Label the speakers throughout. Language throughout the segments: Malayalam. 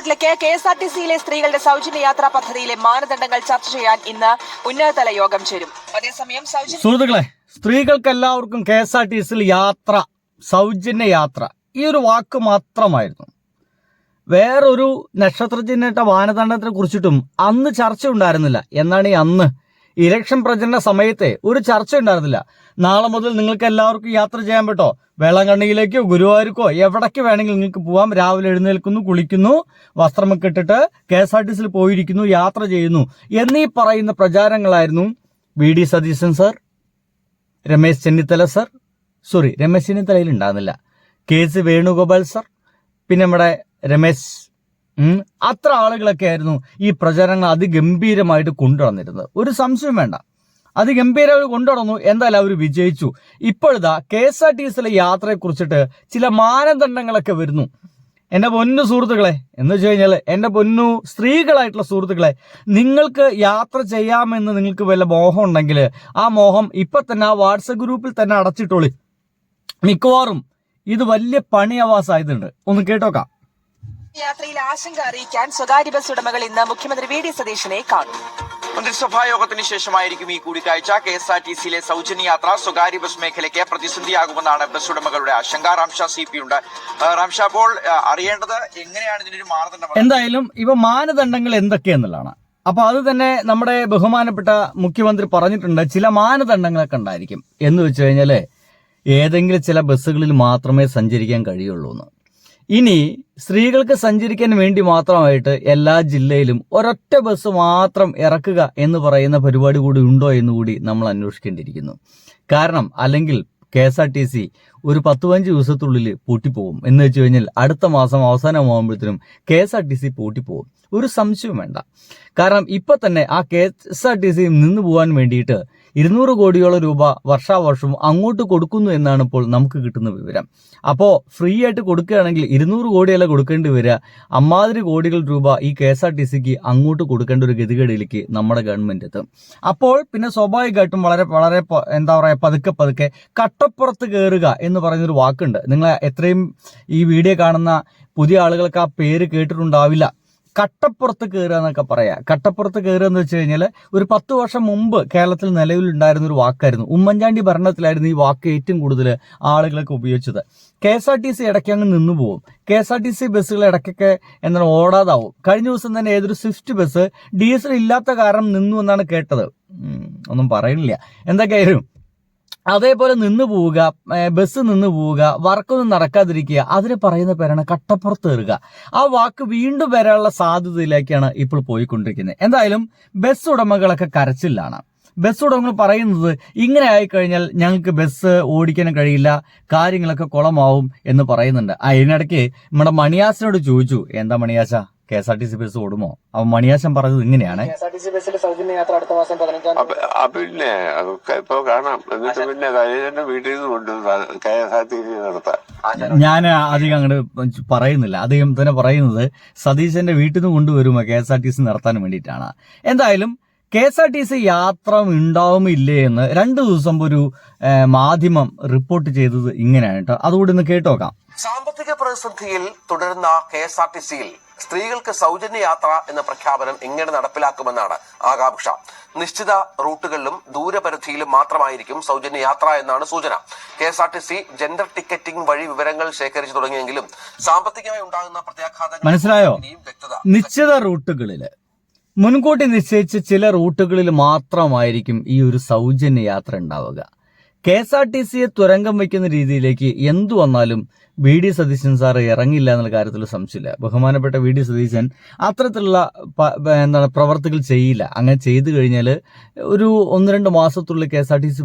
Speaker 1: വാർത്തകളിലേക്ക്. KSRTCയിലെ സ്ത്രീകളുടെ സൗജന്യ യാത്രാ പദ്ധതിയിലെ മാനദണ്ഡങ്ങൾ ചർച്ച ചെയ്യാൻ ഇന്ന് ഉന്നതതല യോഗം ചേരും. അതേസമയം
Speaker 2: സുഹൃത്തുക്കളെ, സ്ത്രീകൾക്കെല്ലാവർക്കും KSRTCയിൽ യാത്ര, സൗജന്യ യാത്ര, ഈ ഒരു വാക്ക് മാത്രമായിരുന്നു. വേറൊരു നക്ഷത്രചിഹ്നിട്ട മാനദണ്ഡത്തെ കുറിച്ചിട്ടും അന്ന് ചർച്ച ഉണ്ടായിരുന്നില്ല. എന്നാണ് ഈ അന്ന് ഇലക്ഷൻ പ്രചരണ സമയത്തെ ഒരു ചർച്ച ഉണ്ടായിരുന്നില്ല. നാളെ മുതൽ നിങ്ങൾക്ക് എല്ലാവർക്കും യാത്ര ചെയ്യാൻ പറ്റോ, വേളാങ്കണ്ണിയിലേക്കോ ഗുരുവായൂർക്കോ എവിടേക്ക് വേണമെങ്കിൽ നിങ്ങൾക്ക് പോവാം. രാവിലെ എഴുന്നേൽക്കുന്നു, കുളിക്കുന്നു, വസ്ത്രമൊക്കെ ഇട്ടിട്ട് KSRTCയിൽ പോയിരിക്കുന്നു, യാത്ര ചെയ്യുന്നു എന്നീ പറയുന്ന പ്രചാരങ്ങളായിരുന്നു VD Satheesan sir, Ramesh Chennithala sir, Ramesh ചെന്നിത്തലയിൽ ഉണ്ടാകുന്നില്ല, KC വേണുഗോപാൽ സർ, പിന്നെ നമ്മുടെ രമേശ്, അത്ര ആളുകളൊക്കെ ആയിരുന്നു ഈ പ്രചാരണങ്ങൾ അതിഗംഭീരമായിട്ട് കൊണ്ടുവന്നിരുന്നത്. ഒരു സംശയം വേണ്ട, അതിഗംഭീരമായി കൊണ്ടുവന്നു. എന്തായാലും അവർ വിജയിച്ചു. ഇപ്പോഴത്തെ KSRTCയിലെ യാത്രയെ കുറിച്ചിട്ട് ചില മാനദണ്ഡങ്ങളൊക്കെ വരുന്നു. എന്റെ പൊന്നു സുഹൃത്തുക്കളെ, എന്ന് വെച്ച് കഴിഞ്ഞാൽ എന്റെ പൊന്നു സ്ത്രീകളായിട്ടുള്ള സുഹൃത്തുക്കളെ, നിങ്ങൾക്ക് യാത്ര ചെയ്യാമെന്ന് നിങ്ങൾക്ക് വല്ല മോഹം ഉണ്ടെങ്കിൽ ആ മോഹം ഇപ്പൊ തന്നെ ആ വാട്സപ്പ് ഗ്രൂപ്പിൽ തന്നെ അടച്ചിട്ടോളി. മിക്കവാറും ഇത് വലിയ പണിയാവാൻ സാധ്യതയുണ്ട്. ഒന്ന് കേട്ടോക്കാം.
Speaker 1: യാത്രയിൽ ആശങ്ക അറിയിക്കാൻ സ്വകാര്യ ബസ് ഉടമകൾ ഇന്ന് മുഖ്യമന്ത്രി VD സതീശനെ കാണും.
Speaker 3: മന്ത്രിസഭാ യോഗത്തിന് ശേഷമായിരിക്കും ഈ കൂടിക്കാഴ്ച. KSRTCയിലെ സൗജന്യ യാത്ര സ്വകാര്യ ബസ് മേഖലയ്ക്ക് പ്രതിസന്ധിയാകുമെന്നാണ് ബസ് ഉടമകളുടെ ആശങ്ക. റാംഷാ CP ഉണ്ട്. റാംഷാ, അപ്പോൾ അറിയേണ്ടത് എങ്ങനെയാണ് ഇതിനൊരു മാനദണ്ഡം?
Speaker 2: എന്തായാലും ഇവ മാനദണ്ഡങ്ങൾ എന്തൊക്കെയെന്നുള്ളതാണ്. അപ്പൊ അത് തന്നെ നമ്മുടെ ബഹുമാനപ്പെട്ട മുഖ്യമന്ത്രി പറഞ്ഞിട്ടുണ്ട്. ചില മാനദണ്ഡങ്ങളൊക്കെ ഉണ്ടായിരിക്കും. എന്ന് വെച്ച് കഴിഞ്ഞാല് ഏതെങ്കിലും ചില ബസ്സുകളിൽ മാത്രമേ സഞ്ചരിക്കാൻ കഴിയുള്ളൂ എന്ന്. ഇനി സ്ത്രീകൾക്ക് സഞ്ചരിക്കാൻ വേണ്ടി മാത്രമായിട്ട് എല്ലാ ജില്ലയിലും ഒരൊറ്റ ബസ് മാത്രം ഇറക്കുക എന്ന് പറയുന്ന പരിപാടി കൂടി ഉണ്ടോ എന്നുകൂടി നമ്മൾ അന്വേഷിക്കേണ്ടിയിരിക്കുന്നു. കാരണം അല്ലെങ്കിൽ KSRTC ഒരു 10-15 ദിവസത്തുള്ളിൽ പൂട്ടിപ്പോകും. എന്ന് വെച്ച് കഴിഞ്ഞാൽ അടുത്ത മാസം അവസാനമാകുമ്പോഴത്തേനും KSRTC പൂട്ടിപ്പോകും. ഒരു സംശയവും വേണ്ട. കാരണം ഇപ്പൊ തന്നെ ആ KSRTC നിന്ന് പോകാൻ വേണ്ടിയിട്ട് 200 കോടിയോളം രൂപ വർഷാവർഷം അങ്ങോട്ട് കൊടുക്കുന്നു എന്നാണ് ഇപ്പോൾ നമുക്ക് കിട്ടുന്ന വിവരം. അപ്പോൾ ഫ്രീ ആയിട്ട് കൊടുക്കുകയാണെങ്കിൽ 200 കോടിയല്ല കൊടുക്കേണ്ടി വരിക, അമ്മാതിരി കോടികൾ രൂപ ഈ KSRTCക്ക് അങ്ങോട്ട് കൊടുക്കേണ്ട ഒരു ഗതികേടിലേക്ക് നമ്മുടെ ഗവൺമെന്റ് എത്തും. അപ്പോൾ പിന്നെ സ്വാഭാവികമായിട്ടും വളരെ വളരെ എന്താ പറയുക, പതുക്കെ കട്ടപ്പുറത്ത് കയറുക എന്ന് പറയുന്നൊരു വാക്കുണ്ട്. നിങ്ങൾ എത്രയും ഈ വീഡിയോ കാണുന്ന പുതിയ ആളുകൾക്ക് ആ പേര് കേട്ടിട്ടുണ്ടാവില്ല. കട്ടപ്പുറത്ത് കയറുക എന്നൊക്കെ പറയാം. കട്ടപ്പുറത്ത് കയറുക എന്ന് വെച്ച് കഴിഞ്ഞാൽ ഒരു 10 വർഷം മുമ്പ് കേരളത്തിൽ നിലവിലുണ്ടായിരുന്ന ഒരു വാക്കായിരുന്നു. ഉമ്മൻചാണ്ടി ഭരണത്തിലായിരുന്നു ഈ വാക്ക് ഏറ്റവും കൂടുതൽ ആളുകളൊക്കെ ഉപയോഗിച്ചത്. KSRTC ഇടയ്ക്ക് അങ്ങ് നിന്നു പോകും. KSRTC ബസ്സുകൾ ഇടയ്ക്കൊക്കെ എന്താണ് ഓടാതാവും. കഴിഞ്ഞ ദിവസം തന്നെ ഏതൊരു സ്വിഫ്റ്റ് ബസ് ഡീസൽ ഇല്ലാത്ത കാരണം നിന്നു എന്നാണ് കേട്ടത്. ഒന്നും പറയുന്നില്ല. എന്തൊക്കെയായാലും അതേപോലെ നിന്ന് പോവുക, ബസ് നിന്ന് പോവുക, വർക്കൊന്നും നടക്കാതിരിക്കുക, അതിന് പറയുന്ന പേരാണ് കട്ടപ്പുറത്ത് കയറുക. ആ വാക്ക് വീണ്ടും വരാനുള്ള സാധ്യതയിലേക്കാണ് ഇപ്പോൾ പോയിക്കൊണ്ടിരിക്കുന്നത്. എന്തായാലും ബസ് ഉടമകളൊക്കെ കരച്ചിലാണ്. ബസ് ഉടമകൾ പറയുന്നത് ഇങ്ങനെ ആയിക്കഴിഞ്ഞാൽ ഞങ്ങൾക്ക് ബസ് ഓടിക്കാൻ കഴിയില്ല, കാര്യങ്ങളൊക്കെ കുളമാവും എന്ന് പറയുന്നുണ്ട്. അതിനിടയ്ക്ക് നമ്മുടെ മണിയാസിനോട് ചോദിച്ചു, എന്താ മണിയാശ KSRTC ബസ് ഓടുമോ? അപ്പൊ മണിയാശൻ പറഞ്ഞത് ഇങ്ങനെയാണ്,
Speaker 4: KSRTC ബസ്സിൽ സൗജന്യ യാത്ര അടുത്ത മാസം 15
Speaker 5: പിന്നെ അതൊക്കെ ഇപ്പൊ കാണാം. എന്നിട്ട് പിന്നെ കഴിഞ്ഞ വീട്ടിൽ നിന്ന് കൊണ്ടുവന്ന് KSRTC നടത്താം.
Speaker 2: ഞാൻ അധികം അങ്ങോട്ട് പറയുന്നില്ല. അദ്ദേഹം തന്നെ പറയുന്നത് സതീശന്റെ വീട്ടിൽ നിന്ന് കൊണ്ടുവരുമോ KSRTC നടത്താൻ വേണ്ടിയിട്ടാണ്. എന്തായാലും KSRTC യാത്ര ഉണ്ടാവുമില്ലേ എന്ന് 2 ദിവസം ഒരു മാധ്യമം റിപ്പോർട്ട് ചെയ്തത് ഇങ്ങനെയാണ് കേട്ടോ. അതുകൂടി ഒന്ന് കേട്ടോക്കാം.
Speaker 6: സാമ്പത്തിക പ്രതിസന്ധിയിൽ തുടരുന്ന KSRTCയിൽ സ്ത്രീകൾക്ക് സൗജന്യ യാത്ര എന്ന പ്രഖ്യാപനം എങ്ങനെ നടപ്പിലാക്കുമെന്നാണ് ആകാംക്ഷ. നിശ്ചിത റൂട്ടുകളിലും ദൂരപരിധിയിലും മാത്രമായിരിക്കും സൗജന്യ യാത്ര എന്നാണ് സൂചന. KSRTC ജെൻഡർ ടിക്കറ്റിംഗ് വഴി വിവരങ്ങൾ ശേഖരിച്ചു തുടങ്ങിയെങ്കിലും സാമ്പത്തികമായി ഉണ്ടാകുന്ന പ്രത്യാഘാതങ്ങൾ
Speaker 2: മനസ്സിലായോ?
Speaker 6: വ്യക്തത.
Speaker 2: നിശ്ചിത റൂട്ടുകളില്, മുൻകൂട്ടി നിശ്ചയിച്ച ചില റൂട്ടുകളിൽ മാത്രമായിരിക്കും ഈ ഒരു സൗജന്യ യാത്ര ഉണ്ടാവുക. KSRTCയെ തുരങ്കം വയ്ക്കുന്ന രീതിയിലേക്ക് എന്തു വന്നാലും VD സതീശൻ സാറ് ഇറങ്ങില്ല എന്നുള്ള കാര്യത്തിൽ സംശയമില്ല. ബഹുമാനപ്പെട്ട VD സതീശൻ അത്തരത്തിലുള്ള പ്രവർത്തികൾ ചെയ്യില്ല. അങ്ങനെ ചെയ്തു കഴിഞ്ഞാൽ ഒരു 1-2 മാസത്തുള്ളിൽ KSRTC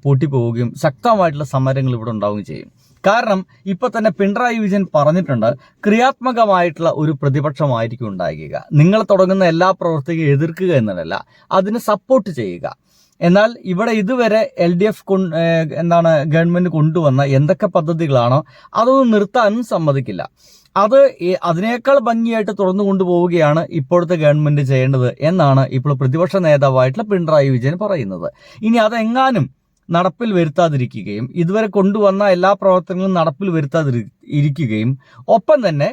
Speaker 2: പൂട്ടിപ്പോവുകയും ശക്തമായിട്ടുള്ള സമരങ്ങൾ ഇവിടെ ഉണ്ടാവുകയും ചെയ്യും. കാരണം ഇപ്പൊ തന്നെ പിണറായി വിജയൻ പറഞ്ഞിട്ടുണ്ട്, ക്രിയാത്മകമായിട്ടുള്ള ഒരു പ്രതിപക്ഷമായിരിക്കും ഉണ്ടായിരിക്കുക. നിങ്ങൾ തുടങ്ങുന്ന എല്ലാ പ്രവർത്തികളും എതിർക്കുക എന്നതല്ല, അതിനെ സപ്പോർട്ട് ചെയ്യുക. എന്നാൽ ഇവിടെ ഇതുവരെ LDF ഗവൺമെന്റ് കൊണ്ടുവന്ന എന്തൊക്കെ പദ്ധതികളാണോ അതൊന്നും നിർത്താനും സമ്മതിക്കില്ല. അതിനേക്കാൾ ഭംഗിയായിട്ട് തുറന്നു കൊണ്ടുപോവുകയാണ് ഇപ്പോഴത്തെ ഗവൺമെന്റ് ചെയ്യേണ്ടത് എന്നാണ് ഇപ്പോൾ പ്രതിപക്ഷ നേതാവായിട്ടുള്ള പിണറായി വിജയൻ പറയുന്നത്. ഇനി അതെങ്ങാനും നടപ്പിൽ വരുത്താതിരിക്കുകയും ഇതുവരെ കൊണ്ടുവന്ന എല്ലാ പ്രവർത്തനങ്ങളും നടപ്പിൽ വരുത്താതിരിക്കുകയും ഒപ്പം തന്നെ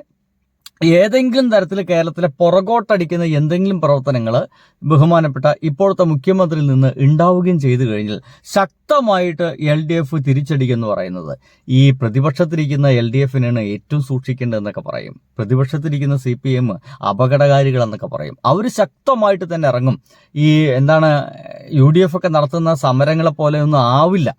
Speaker 2: ഏതെങ്കിലും തരത്തിൽ കേരളത്തിലെ പുറകോട്ടടിക്കുന്ന എന്തെങ്കിലും പ്രവർത്തനങ്ങൾ ബഹുമാനപ്പെട്ട ഇപ്പോഴത്തെ മുഖ്യമന്ത്രിയിൽ നിന്ന് ഉണ്ടാവുകയും ചെയ്തു കഴിഞ്ഞാൽ ശക്തമായിട്ട് LDF തിരിച്ചടിക്കുമെന്ന് പറയുന്നത് ഈ പ്രതിപക്ഷത്തിരിക്കുന്ന LDFനാണ് ഏറ്റവും സൂക്ഷിക്കേണ്ടതെന്നൊക്കെ പറയും. പ്രതിപക്ഷത്തിരിക്കുന്ന CPM അപകടകാരികളെന്നൊക്കെ പറയും. അവർ ശക്തമായിട്ട് തന്നെ ഇറങ്ങും. ഈ UDF ഒക്കെ നടത്തുന്ന സമരങ്ങളെ പോലെ ഒന്നും ആവില്ല.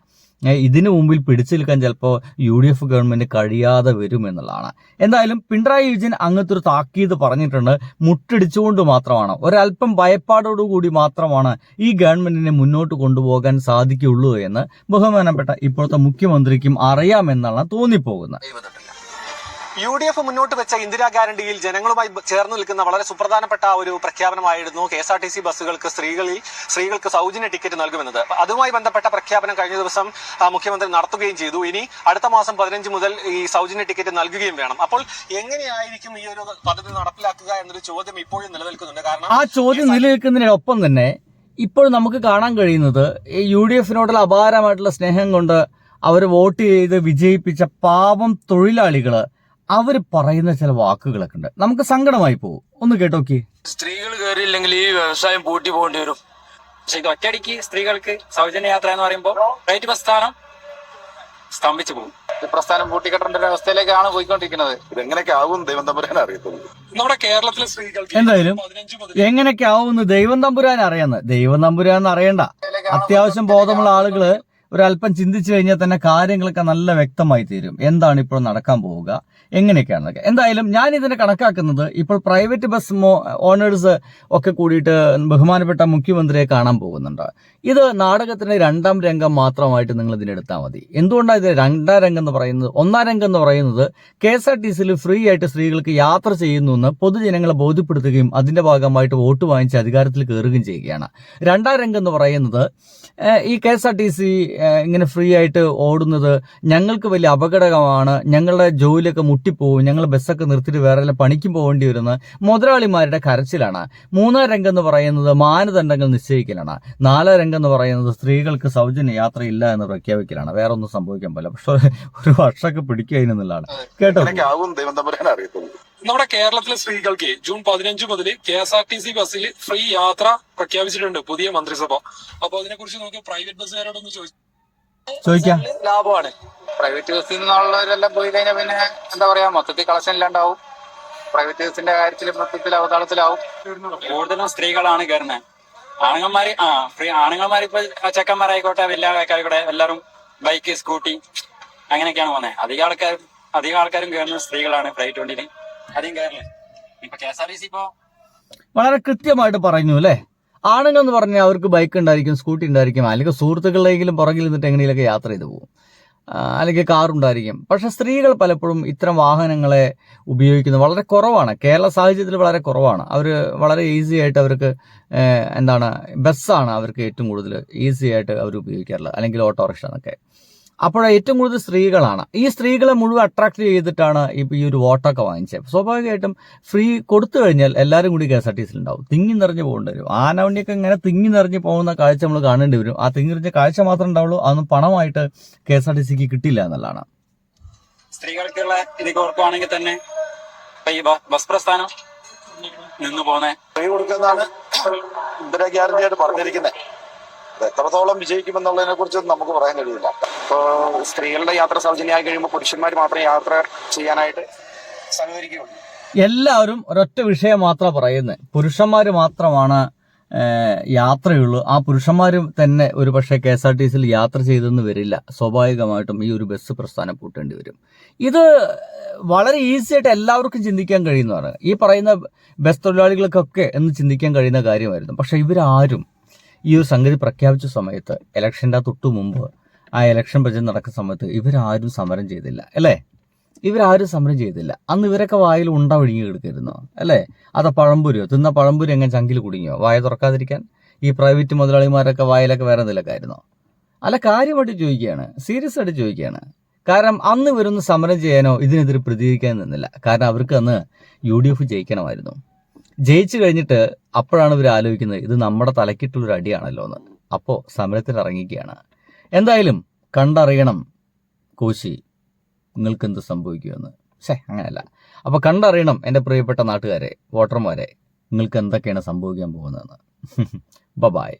Speaker 2: ഇതിനു മുമ്പിൽ പിടിച്ചു നിൽക്കാൻ ചിലപ്പോൾ UDF ഗവൺമെന്റ് കഴിയാതെ വരുമെന്നുള്ളതാണ്. എന്തായാലും പിണറായി വിജയൻ അങ്ങനത്തെ ഒരു താക്കീത് പറഞ്ഞിട്ടുണ്ട്. മുട്ടിടിച്ചുകൊണ്ട് മാത്രമാണ്, ഒരല്പം ഭയപ്പാടോടുകൂടി മാത്രമാണ് ഈ ഗവൺമെന്റിനെ മുന്നോട്ട് കൊണ്ടുപോകാൻ സാധിക്കുകയുള്ളൂ എന്ന് ബഹുമാനപ്പെട്ട ഇപ്പോഴത്തെ മുഖ്യമന്ത്രിക്കും അറിയാമെന്നാണ് തോന്നിപ്പോകുന്നത്.
Speaker 7: UDF മുന്നോട്ട് വെച്ച ഇന്ദിരാ ഗ്യാരണ്ടിയിൽ ജനങ്ങളുമായി ചേർന്ന് നിൽക്കുന്ന വളരെ സുപ്രധാനപ്പെട്ട ഒരു പ്രഖ്യാപനമായിരുന്നു KSRTC ബസ്സുകൾക്ക് സ്ത്രീകൾക്ക് സൗജന്യ ടിക്കറ്റ് നൽകുമെന്നത്. അതുമായി ബന്ധപ്പെട്ട പ്രഖ്യാപനം കഴിഞ്ഞ ദിവസം മുഖ്യമന്ത്രി നടത്തുകയും ചെയ്തു. ഇനി അടുത്ത മാസം 15 മുതൽ ഈ സൗജന്യ ടിക്കറ്റ് നൽകുകയും വേണം. അപ്പോൾ എങ്ങനെയായിരിക്കും ഈ ഒരു പദ്ധതി നടപ്പിലാക്കുക എന്നൊരു ചോദ്യം ഇപ്പോഴും നിലനിൽക്കുന്നുണ്ട്. കാരണം
Speaker 2: ആ ചോദ്യം നിലനിൽക്കുന്നതിനൊപ്പം തന്നെ ഇപ്പോൾ നമുക്ക് കാണാൻ കഴിയുന്നത് UDFനോടുള്ള അപാരമായിട്ടുള്ള സ്നേഹം കൊണ്ട് അവർ വോട്ട് ചെയ്ത് വിജയിപ്പിച്ച പാവം തൊഴിലാളികള് അവർ പറയുന്ന ചില വാക്കുകളൊക്കെ ഉണ്ട്. നമുക്ക് സങ്കടമായി പോകും. ഒന്ന് കേട്ടോക്കി.
Speaker 8: സ്ത്രീകൾ കയറിയില്ലെങ്കിൽ ഈ വ്യവസായം പൂട്ടി പോകേണ്ടി വരും. പക്ഷെ ഇത് ഒറ്റയടിക്ക് സ്ത്രീകൾക്ക് സൗജന്യ യാത്ര എന്ന് പറയുമ്പോൾ പ്രൈവറ്റ് പ്രസ്ഥാനം സ്തംഭിച്ചു പോകും. പ്രസ്ഥാനം പൂട്ടിക്കെട്ടേണ്ട ഒരു അവസ്ഥയിലേക്കാണ് പോയിക്കൊണ്ടിരിക്കുന്നത്.
Speaker 9: ഇതെങ്ങനെയൊക്കെ ആവും ദൈവം തമ്പുരാൻ അറിയത്തുള്ളൂ.
Speaker 7: നമ്മുടെ കേരളത്തിലെ സ്ത്രീകൾക്ക്
Speaker 2: എന്തായാലും എങ്ങനെയൊക്കെ ആവുമെന്ന് ദൈവം തമ്പുരാൻ അറിയാന്ന്. ദൈവം തമ്പുരാൻ അറിയണ്ട. അത്യാവശ്യം ബോധമുള്ള ആളുകള് ഒരല്പം ചിന്തിച്ചു കഴിഞ്ഞാൽ തന്നെ കാര്യങ്ങളൊക്കെ നല്ല വ്യക്തമായി തീരും. എന്താണ് ഇപ്പോൾ നടക്കാൻ പോവുക, എങ്ങനെയൊക്കെയാണെന്നൊക്കെ. എന്തായാലും ഞാൻ ഇതിനെ കണക്കാക്കുന്നത് ഇപ്പോൾ പ്രൈവറ്റ് ബസ് ഓണേഴ്സ് ഒക്കെ കൂടിയിട്ട് ബഹുമാനപ്പെട്ട മുഖ്യമന്ത്രിയെ കാണാൻ പോകുന്നുണ്ട്. ഇത് നാടകത്തിന്റെ 2ാം രംഗം മാത്രമായിട്ട് നിങ്ങൾ ഇതിനെടുത്താൽ മതി. എന്തുകൊണ്ടാണ് ഇത് 2ാം രംഗം എന്ന് പറയുന്നത്? 1ാം രംഗം എന്ന് പറയുന്നത് KSRTCയിൽ ഫ്രീ ആയിട്ട് സ്ത്രീകൾക്ക് യാത്ര ചെയ്യുന്നു എന്ന് പൊതുജനങ്ങളെ ബോധ്യപ്പെടുത്തുകയും അതിന്റെ ഭാഗമായിട്ട് വോട്ട് വാങ്ങിച്ച് അധികാരത്തിൽ കയറുകയും ചെയ്യുകയാണ്. 2ാം രംഗം എന്ന് പറയുന്നത് ഈ KSRTC ഇങ്ങനെ ഫ്രീ ആയിട്ട് ഓടുന്നത് ഞങ്ങൾക്ക് വലിയ അപകടമാണ്, ഞങ്ങളുടെ ജോലിയൊക്കെ മുട്ടിപ്പോവും, ഞങ്ങൾ ബസ്സൊക്കെ നിർത്തിയിട്ട് വേറെ പണിക്കും പോകേണ്ടി വരുന്ന മുതലാളിമാരുടെ കരച്ചിലാണ്. 3ാം രംഗം എന്ന് പറയുന്നത് മാനദണ്ഡങ്ങൾ നിശ്ചയിക്കലാണ്. 4ാം രംഗം എന്ന് പറയുന്നത് സ്ത്രീകൾക്ക് സൗജന്യ യാത്രയില്ല എന്ന് പ്രഖ്യാപിക്കലാണ്. വേറെ ഒന്നും സംഭവിക്കാൻ പോലെ. പക്ഷെ ഒരു വർഷമൊക്കെ പിടിക്കുക അതിനെന്നുള്ളതാണ്. കേട്ടോ,
Speaker 7: നമ്മുടെ കേരളത്തിലെ സ്ത്രീകൾക്ക് ജൂൺ 15 മുതൽ KSRTC ബസ്സിൽ ഫ്രീ യാത്ര പ്രഖ്യാപിച്ചിട്ടുണ്ട് പുതിയ മന്ത്രിസഭ. അപ്പൊ അതിനെ കുറിച്ച് നമുക്ക് പ്രൈവറ്റ് ബസ്സുകാരോടൊന്ന്
Speaker 2: ചോദിക്കാം.
Speaker 8: ലാഭമാണ്. പ്രൈവറ്റ് ബസ്സിൽ നിന്നുള്ളവരെല്ലാം പോയി കഴിഞ്ഞാൽ പിന്നെ എന്താ പറയാ, മൊത്തത്തിൽ കളക്ഷൻ ഇല്ലാണ്ടാവും. പ്രൈവറ്റ് ബസ്സിന്റെ കാര്യത്തിൽ മൊത്തത്തിൽ അവതാളത്തിലാവും. കൂടുതലും സ്ത്രീകളാണ് കയറുന്നത്. ആണുങ്ങന്മാർ ഇപ്പൊ ചെക്കന്മാരായിക്കോട്ടെ വലിയ ആൾക്കാരായിക്കോട്ടെ എല്ലാവരും ബൈക്ക്, സ്കൂട്ടി അങ്ങനെയൊക്കെയാണ് പോകുന്നത്. അധികം ആൾക്കാരും കയറുന്നത് സ്ത്രീകളാണ്. പ്രൈവറ്റ് വണ്ടിയിൽ അധികം കയറില്ല. ഇപ്പൊ KSRTC ഇപ്പൊ
Speaker 2: വളരെ കൃത്യമായിട്ട് പറഞ്ഞു അല്ലേ. ആണുങ്ങൾ എന്ന് പറഞ്ഞാൽ അവർക്ക് ബൈക്ക് ഉണ്ടായിരിക്കും, സ്കൂട്ടി ഉണ്ടായിരിക്കും, അല്ലെങ്കിൽ സുഹൃത്തുക്കളുടെയെങ്കിലും പുറകിൽ നിന്നിട്ട് എങ്ങനെയൊക്കെ യാത്ര ചെയ്ത് പോകും, അല്ലെങ്കിൽ കാറുണ്ടായിരിക്കും. പക്ഷെ സ്ത്രീകൾ പലപ്പോഴും ഇത്തരം വാഹനങ്ങളെ ഉപയോഗിക്കുന്നത് വളരെ കുറവാണ്. കേരള സാഹചര്യത്തിൽ വളരെ കുറവാണ്. അവർ വളരെ ഈസി ആയിട്ട് അവർക്ക് ബസ്സാണ് അവർക്ക് ഏറ്റവും കൂടുതൽ ഈസി ആയിട്ട് അവർ ഉപയോഗിക്കാറുള്ളത്, അല്ലെങ്കിൽ ഓട്ടോറിക്ഷ എന്നൊക്കെ. അപ്പോൾ ഏറ്റവും കൂടുതൽ സ്ത്രീകളാണ്. ഈ സ്ത്രീകളെ മുഴുവൻ അട്രാക്ട് ചെയ്തിട്ടാണ് ഇപ്പോൾ ഈ ഒരു വോട്ടൊക്കെ വാങ്ങിച്ചത്. സ്വാഭാവികമായിട്ടും ഫ്രീ കൊടുത്തു കഴിഞ്ഞാൽ എല്ലാവരും കൂടി KSRTCയിൽ ഉണ്ടാവും. തിങ്ങി നിറഞ്ഞ് പോകേണ്ടി വരും. ആനവണ്ടിയൊക്കെ ഇങ്ങനെ തിങ്ങി നിറഞ്ഞ് പോകുന്ന കാഴ്ച നമ്മൾ കാണേണ്ടി വരും. ആ തിങ്ങി നിറഞ്ഞ കാഴ്ച മാത്രമേ ഉണ്ടാവുള്ളൂ. അതൊന്നും പണമായിട്ട് KSRTCക്ക് കിട്ടില്ല എന്നുള്ളതാണ്.
Speaker 8: സ്ത്രീകൾക്കുള്ള ഇത് ഓർക്കുവാണെങ്കിൽ തന്നെ ഈ ബസ് പ്രസ്ഥാനം നിന്ന് പോന്നെ
Speaker 9: ഫ്രീ കൊടുക്കുന്നതാണ് ഇന്ദിരാ ഗ്യാരണ്ടിയായിട്ട് പറഞ്ഞിരിക്കുന്നത്. എത്രത്തോളം വിജയിക്കുമെന്നുള്ളതിനെ കുറിച്ച് നമുക്ക് പറയാൻ കഴിയില്ല.
Speaker 3: ഇപ്പോൾ സ്ത്രീകളുടെ യാത്ര സൗജന്യമായി കഴിയുമ്പോൾ പുരുഷന്മാർ മാത്രമേ യാത്ര ചെയ്യാനായിട്ട് സഹകരിക്കുകയുള്ളൂ.
Speaker 2: എല്ലാവരും ഒരൊറ്റ വിഷയം മാത്രമാണ് പറയുന്നത്. പുരുഷന്മാർ മാത്രമാണ് യാത്രയുള്ളൂ. ആ പുരുഷന്മാർ തന്നെ ഒരു പക്ഷേ KSRTCയിൽ യാത്ര ചെയ്തെന്ന് വരില്ല. സ്വാഭാവികമായിട്ടും ഈ ഒരു ബസ് പ്രസ്ഥാനം പൂട്ടേണ്ടി വരും. ഇത് വളരെ ഈസി ആയിട്ട് എല്ലാവർക്കും ചിന്തിക്കാൻ കഴിയുന്നതാണ്. ഈ പറയുന്ന ബസ് തൊഴിലാളികൾക്കൊക്കെ എന്ന് ചിന്തിക്കാൻ കഴിയുന്ന കാര്യമായിരുന്നു. പക്ഷെ ഇവരാരും ഈ ഒരു സംഗതി പ്രഖ്യാപിച്ച സമയത്ത്, ഇലക്ഷൻ്റെ തൊട്ടു മുമ്പ് ആ ഇലക്ഷൻ ബജറ്റ് നടക്കുന്ന സമയത്ത് ഇവരാരും സമരം ചെയ്തില്ല അല്ലേ. ഇവരാരും സമരം ചെയ്തില്ല. അന്ന് ഇവരൊക്കെ വായിൽ ഉണ്ട ഒഴുങ്ങി കിടക്കായിരുന്നു അല്ലേ. അത് പഴംപൊരിയോ തിന്ന പഴംപൊരി എങ്ങനെ ചങ്കിൽ കുടുങ്ങിയോ വായ തുറക്കാതിരിക്കാൻ? ഈ പ്രൈവറ്റ് മുതലാളിമാരൊക്കെ വായിലൊക്കെ വേറെ എന്തെങ്കിലുമൊക്കെയായിരുന്നോ? അല്ല, കാര്യമായിട്ട് ചോദിക്കുകയാണ്, സീരിയസ് ആയിട്ട് ചോദിക്കുകയാണ്. കാരണം അന്ന് ഇവരൊന്നും സമരം ചെയ്യാനോ ഇതിനെതിരെ പ്രതികരിക്കാൻ നിന്നില്ല. കാരണം അവർക്ക് അന്ന് UDF ജയിക്കണമായിരുന്നു. ജയിച്ചു കഴിഞ്ഞിട്ട് അപ്പോഴാണ് ഇവർ ആലോചിക്കുന്നത് ഇത് നമ്മുടെ തലക്കിട്ടുള്ളൊരു അടിയാണല്ലോ എന്ന്. അപ്പോൾ സമരത്തിൽ ഇറങ്ങിക്കുകയാണ്. എന്തായാലും കണ്ടറിയണം കോശി, നിങ്ങൾക്കെന്ത് സംഭവിക്കുമെന്ന്. അങ്ങനെയല്ല. അപ്പോൾ കണ്ടറിയണം എൻ്റെ പ്രിയപ്പെട്ട നാട്ടുകാരെ, വോട്ടർമാരെ, നിങ്ങൾക്ക് എന്തൊക്കെയാണ് സംഭവിക്കാൻ പോകുന്നതെന്ന്. ബൈ.